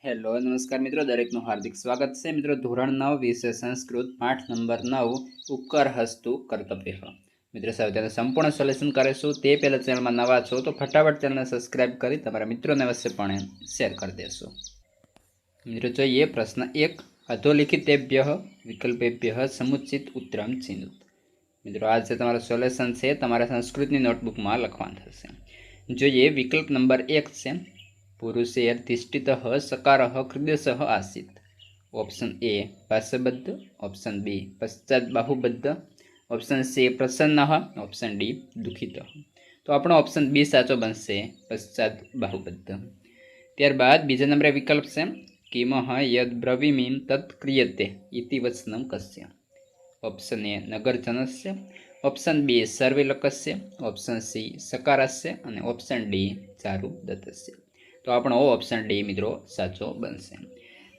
Hello નમસ્કાર મિત્રો, દરેકનું હાર્દિક સ્વાગત છે મિત્રો। ધોરણ 9 વિષય સંસ્કૃત પાઠ નંબર 9 ઉપકાર હસ્તુ કર્તવ્ય મિત્રો સાથે તેનું સંપૂર્ણ સોલ્યુશન કરીશું। તે પહેલાં ચેનલમાં નવા છો તો ફટાફટ ચેનલને સબસ્ક્રાઇબ કરી તમારા મિત્રોને અવશ્યપણે શેર કરી દેશો। મિત્રો જોઈએ પ્રશ્ન 1, અધોલિખિતેભ્ય વિકલ્પેભ્ય સમુચિત ઉત્તરમ ચિહ્નિત। મિત્રો આ જે તમારું સોલ્યુશન છે તમારા સંસ્કૃતની નોટબુકમાં લખવાનું થશે। જોઈએ વિકલ્પ નંબર 1 છે, पुरुषेर्धिष्ठित सकार हृदयश आसीत। ऑप्शन ए पार्श्वबद्ध, ऑप्शन बी पश्चात बाहुबद्ध, ऑप्शन सी प्रसन्न, ऑप्शन डी दुखित। तो आपणो ऑप्शन बी साचो बनशे, पश्चात बाहुबद्ध। त्यारबाद बीजा नंबरे विकल्प से किमः यद ब्रवीमि तत् क्रियते इति वचनं कस्य। ऑप्शन ए नगरजनस्य, ऑप्शन बी सर्वेलकस्य, ऑप्शन सी सकारस्य અને ऑप्शन डी चारुदत्तस्य। तो આપણો ऑप्शन डी मित्रों साचो बनशे।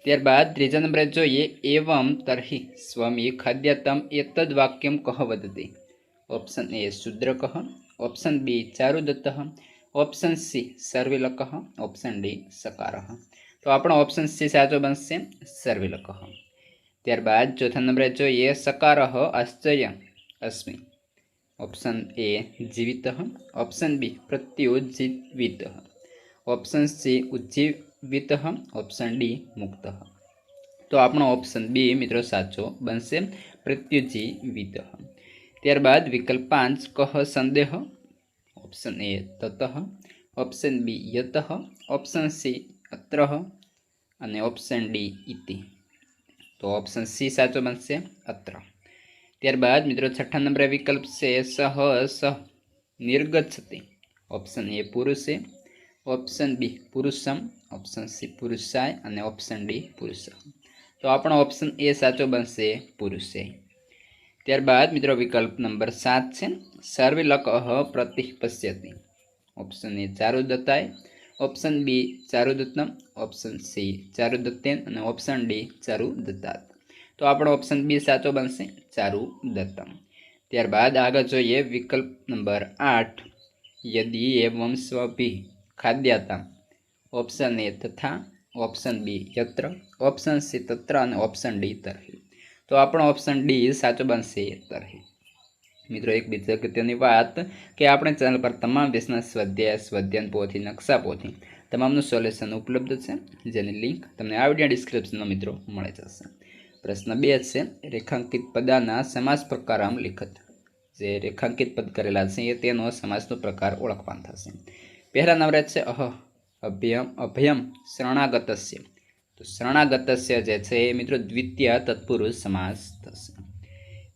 त्यारबाद त्रीजा नंबरे जोईए एवं तर्हि स्वमी खाद्यतम एतद् वाक्यम कः वदति। ऑप्शन ए शूद्रकः, ऑप्शन बी चारुदत्तः, ऑप्शन सी सर्वेलकः, ऑप्शन डी सकारः। तो આપણો ऑप्शन सी साचो बनशे, सर्वेलकः। त्यारबाद चौथा नंबरे जोईए सकारः आश्चर्य अस्मि। ऑप्शन ए जीवितः, ऑप्शन बी प्रत्युज्जीवितः, ऑप्शन सी उज्जीवितः, ऑप्शन डी मुक्तः। तो आपणो ऑप्शन बी मित्रों साचो बनशे, प्रत्युज्जीवितः। त्यारबाद विकल्प 5 कः संदेह। ऑप्शन ए ततः, ऑप्शन बी यतः, ऑप्शन सी अत्रः અને ऑप्शन डी इति। तो ऑप्शन सी साचो बनशे, अत्र। त्यारबाद मित्रों छठा नंबरे विकल्प से सह सह निर्गच्छति। ऑप्शन ए पुरुषे, ऑप्शन बी पुरुषम, ऑप्शन सी पुरुषाय અને ऑप्शन डी पुरुष। तो આપણો ऑप्शन ए साचो बनशे, पुरुषे। त्यारबाद मित्रों विकल्प नंबर 7 છે सर्वेलकः प्रतिपश्यति। ऑप्शन ए चारुदत्ताय, ऑप्शन बी चारुदत्तम, ऑप्शन सी चारुदत्तेन અને ऑप्शन डी चारुदत्तात्। तो આપણો ऑप्शन बी साचो बनशे, चारुदत्तम। त्यारबाद आगे जोईए विकल्प नंबर 8, यदि एवं स्वभि खाद्याता। ऑप्शन ए तथा, ऑप्शन बी यत्र, ऑप्शन सी तत्र અને ऑप्शन डी तर्हि। तो આપણો ऑप्शन डी साचो बनशे, तर्हि। मित्रों एक बीजी अगत्यनी बात कि अपने चैनल पर तमाम विषयना स्वाध्याय, स्वाध्यायन पोथी, नक्शा पोथी तमामनु सोल्यूशन उपलब्ध है, जेनी लिंक तमने आ विडियो डिस्क्रिप्शन में मित्रों मळी जशे। प्रश्न 2 છે रेखांकित पदाना समास प्रकाराम लिखत। जे रेखांकित पद करेला है तेनो समासनो प्रकार ओळखवानो थशे। पहला नंबर है अह अभ्यम अभयम शरणागतस्य। तो शरणागतस्य जे छे मित्रों द्वितीय तत्पुरुष समास थशे।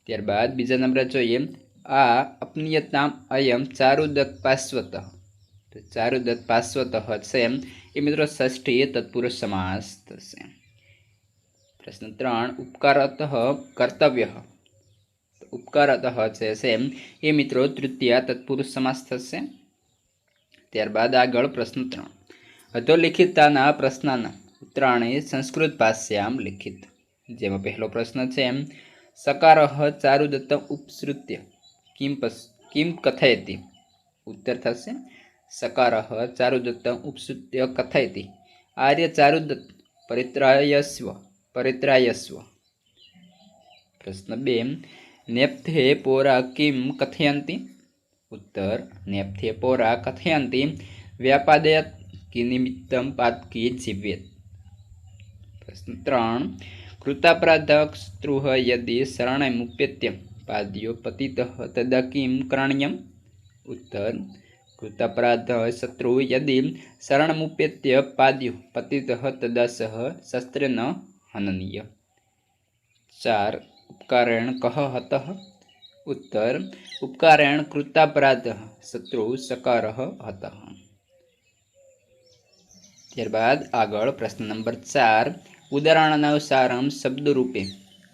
त्यारबाद बीजा नंबर जोईए आ अपनीयताम अयम चारुदत्त पार्श्वतः। तो चारुदत्त पार्श्वतः छे ए मित्रों षष्ठी तत्पुरुष समास थशे। प्रश्न 3 उपकारतः कर्तव्यः। तो उपकारतः छे ए मित्रों तृतीय तत्पुरुष समास थशे। त्यारबाद आगळ प्रश्न 3 अधोलिखिताना प्रश्नना उत्तराणी संस्कृत भाषायां लिखित। जेमां पहलो प्रश्न छे सकारः चारुदत्तम उपसृत्य किम कथयति। उत्तर थशे सकारः चारुदत्तम उपसृत्य कथयति आर्य चारुदत्त परित्रायस्व परित्रायस्व। प्रश्न 2 नेप्थे पोरा किम कथयन्ति। उत्तर नेप्थे पोरा कथयन्ति व्यापादयत् किनिमित्तं पातकी जीव्येत्। प्रश्न 3 कृतापराधः शत्रुः यदि शरणमुप्यत्य पाद्यो पतितः तदा किं करणीयम्। उत्तर कृतापराधः शत्रुः यदि शरणमुप्यत्य पाद्यो पतितः तदा सः शस्त्रेण हननीय। 4 उपकारेण कः हतः। उत्तर उपकारेण कृतापराधः शत्रुः सकारः हतः। त्यारबाद आगळ प्रश्न नंबर 4 उदाहरणानुसारं शब्दरूपे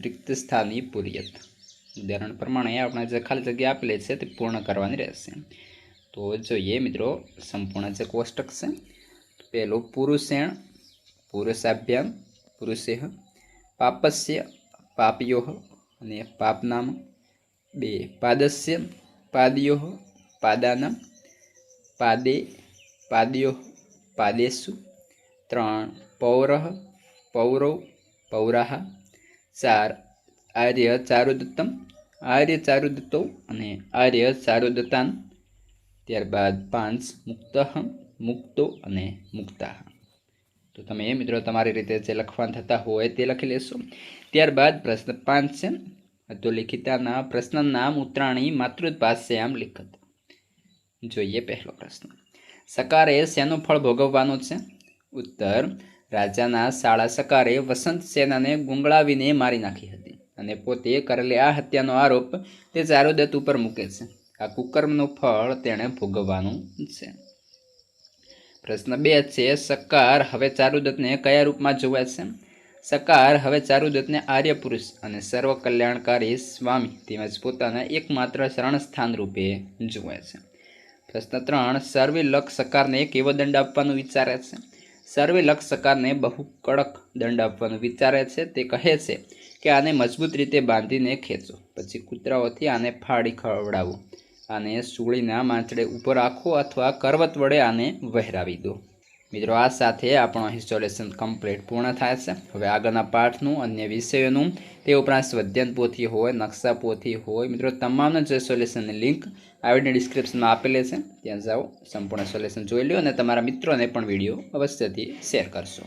रिक्त स्थानी पूर्यत। उदाहरण प्रमाणे आपणे जे खाली जग्या आपेली छे ते पूर्ण करवानी रहेशे। तो जोईए मित्रों संपूर्ण जे कोष्टक छे। पहेलो पुरुषेण पुरुषाभ्याम पुरुषेः, पापस्य पापयोः અને पापनाम। 2 पादस्य पादयोः पादानां, पादे पादयोः पादेषु। 3 પૌરઃ પૌરૌ પૌરાહ, 4 આર્ય ચારુદત્તમ આર્ય ચારુદત્તૌ અને આર્ય ચારુદત્તાન, ત્યારબાદ 5 મુક્તઃ મુક્તો અને મુક્તા। તો તમે મિત્રો તમારી રીતે જે લખવાના થતા હોય તે લખી લેશો। ત્યારબાદ પ્રશ્ન 5 છે, અધોલિખિતાના પ્રશ્ન નામ ઉત્તરાણી માતૃભાષ્યામ લિખત। જોઈએ પહેલો પ્રશ્ન, સકારે શેનું ફળ ભોગવવાનું છે? ઉત્તર, રાજાના શાળા સકારે વસંત સેનાને ગુંગળાવીને મારી નાખી હતી અને પોતે કરેલી આ હત્યાનો આરોપ તે ચારુદત્ત ઉપર મૂકે છે। આ કુકર્મનું ફળ તેણે ભોગવવાનું છે। પ્રશ્ન 2 છે, સકાર હવે ચારુદત્તને કયા રૂપમાં જોવે છે? સકાર હવે ચારુદત્તને આર્ય પુરુષ અને સર્વ કલ્યાણકારી સ્વામી તેમજ પોતાના એકમાત્ર શરણસ્થાન રૂપે જુએ છે। પ્રશ્ન 3, સર્વે લક્ષ સકારને કેવો દંડ આપવાનું વિચારે છે? સર્વે લક્ષ સકારને બહુ કડક દંડ આપવાનું વિચારે છે। તે કહે છે કે આને મજબૂત રીતે બાંધીને ખેંચો, પછી કૂતરાઓથી આને ફાડી ખવડાવો, આને સૂળીના માંચડે ઊભો રાખો અથવા કરવત વડે આને વહેરાવી દો। મિત્રો આ સાથે આપણો ઇન્સ્ટોલેશન કમ્પ્લીટ પૂર્ણ થાય છે। હવે આગળના પાઠનું અન્ય વિષયોનું તે ઉપરાંત સ્વાધ્યાય પોથી હોય, નકશા પોથી હોય, મિત્રો તમામના જે સોલ્યુશનની લિંક આ વિડીયો ડિસ્ક્રિપ્શનમાં આપેલી છે, ત્યાં જાઓ, સંપૂર્ણ સોલ્યુશન જોઈ લો અને તમારા મિત્રોને પણ વિડીયો અવશ્યથી શેર કરશો।